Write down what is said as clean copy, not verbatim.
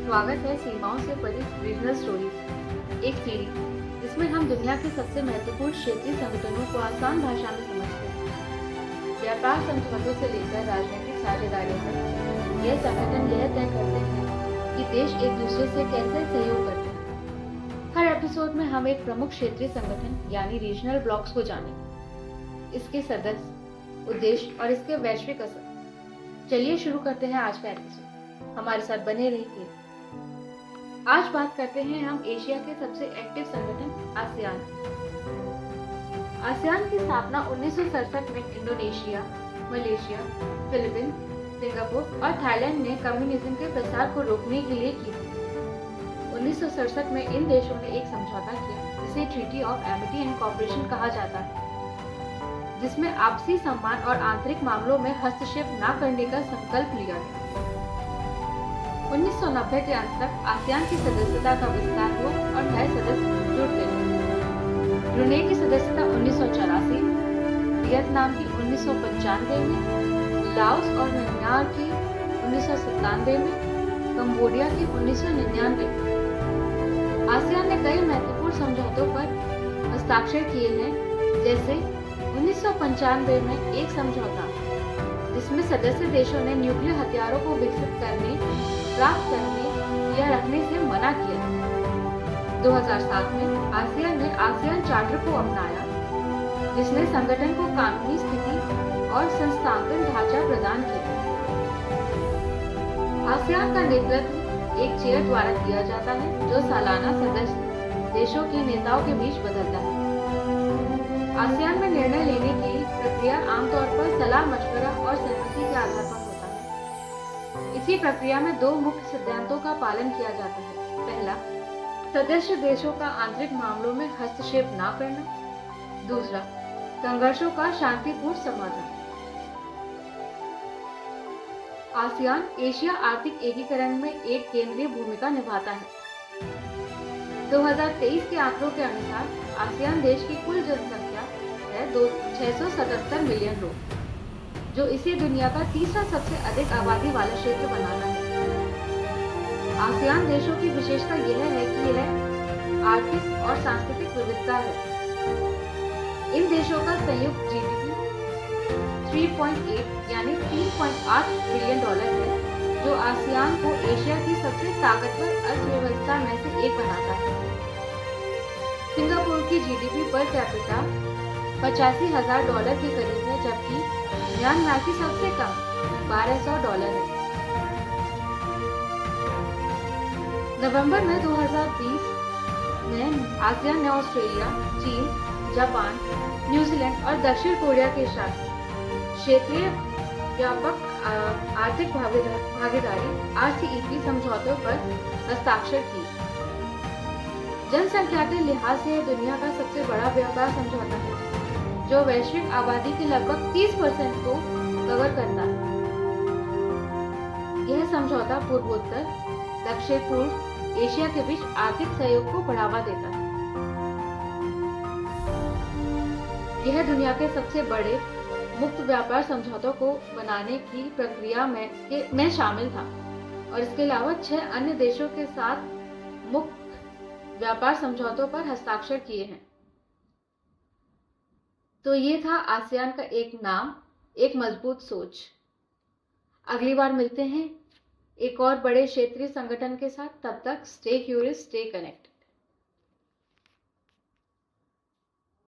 स्वागत है सीमाओं से परे रीजनल स्टोरीज, एक सीरीज जिसमें हम दुनिया के सबसे महत्वपूर्ण क्षेत्रीय संगठनों को आसान भाषा में समझते हैं। व्यापार समझौतों से लेकर राजनीतिक साझेदारियों तक यह संगठन यह तय करते हैं कि देश एक दूसरे से कैसे सहयोग करते हैं। हर एपिसोड में हम एक प्रमुख क्षेत्रीय संगठन यानी रीजनल ब्लॉक्स को जानेंगे, इसके सदस्य, उद्देश्य और इसके वैश्विक असर। चलिए शुरू करते हैं आज का एपिसोड। हमारे साथ बने रहिए। आज बात करते हैं हम एशिया के सबसे एक्टिव संगठन आसियान। आसियान की स्थापना 1967 में इंडोनेशिया, मलेशिया, फिलीपींस, सिंगापुर और थाईलैंड ने कम्युनिज्म के प्रसार को रोकने के लिए की थी। 1967 में इन देशों ने एक समझौता किया जिसे treaty of Amity and cooperation कहा जाता है, जिसमें आपसी सम्मान और आंतरिक मामलों में हस्तक्षेप न करने का संकल्प लिया गया। 1990 के अंत तक आसियान की सदस्यता का विस्तार हुआ और नए सदस्य जुड़ गए। ब्रुनेई की सदस्यता 1984, वियतनाम की 1995 में, लाओस और म्यांमार की 1997 में, कंबोडिया की 1999 में। आसियान ने कई महत्वपूर्ण समझौतों पर हस्ताक्षर किए हैं, जैसे 1995 में एक समझौता जिसमें सदस्य देशों ने न्यूक्लियर हथियारों को विकसित करने, प्राप्त करने या रखने से मना किया। 2007 में आसियान ने आसियान चार्टर को अपनाया, जिसने संगठन को कानूनी स्थिति और संस्थागत ढांचा प्रदान किया। आसियान का नेतृत्व एक चेयर द्वारा किया जाता है, जो सालाना सदस्य देशों के नेताओं के बीच बदलता है। आसियान में निर्णय लेने की प्रक्रिया आमतौर पर सलाह मशवरा और सहमति के आधार पर होता है। इसी प्रक्रिया में दो मुख्य सिद्धांतों का पालन किया जाता है। पहला, सदस्य देशों का आंतरिक मामलों में हस्तक्षेप न करना। दूसरा, संघर्षों का शांतिपूर्ण समाधान। आसियान एशिया आर्थिक एकीकरण में एक केंद्रीय भूमिका निभाता है। 2023 के आंकड़ों के अनुसार आसियान देश की कुल जनसंख्या है 677 मिलियन लोग, जो इसे दुनिया का तीसरा सबसे अधिक आबादी वाला क्षेत्र बनाता है। आसियान देशों की विशेषता यह है कि यह आर्थिक और सांस्कृतिक विविधता है। इन देशों का संयुक्त जीडीपी 3.8 यानी $3.8 ट्रिलियन है, जो आसियान को एशिया की सबसे ताकतवर अर्थव्यवस्था में से एक बनाता है। सिंगापुर की जीडीपी पर कैपिटा $85,000 के करीब है, जबकि म्यांमार की सबसे कम $1,200 है। नवंबर में 2020 में आसियान ने ऑस्ट्रेलिया, चीन, जापान, न्यूजीलैंड और दक्षिण कोरिया के साथ क्षेत्रीय व्यापक आर्थिक भागीदारी RCEP समझौतों पर हस्ताक्षर किए। जनसंख्या के लिहाज से यह दुनिया का सबसे बड़ा व्यापार समझौता है, जो वैश्विक आबादी के लगभग 30% को कवर करता है। यह समझौता पूर्वोत्तर, दक्षिण पूर्व एशिया के बीच आर्थिक सहयोग को बढ़ावा देता है। यह दुनिया के सबसे बड़े मुक्त व्यापार समझौतों को बनाने की प्रक्रिया में शामिल था और इसके अलावा 6 अन्य देशों के साथ मुक्त व्यापार समझौतों पर हस्ताक्षर किए हैं। तो ये था आसियान का एक नाम, एक मजबूत सोच। अगली बार मिलते हैं एक और बड़े क्षेत्रीय संगठन के साथ। तब तक स्टे क्यूरियस, स्टे कनेक्ट।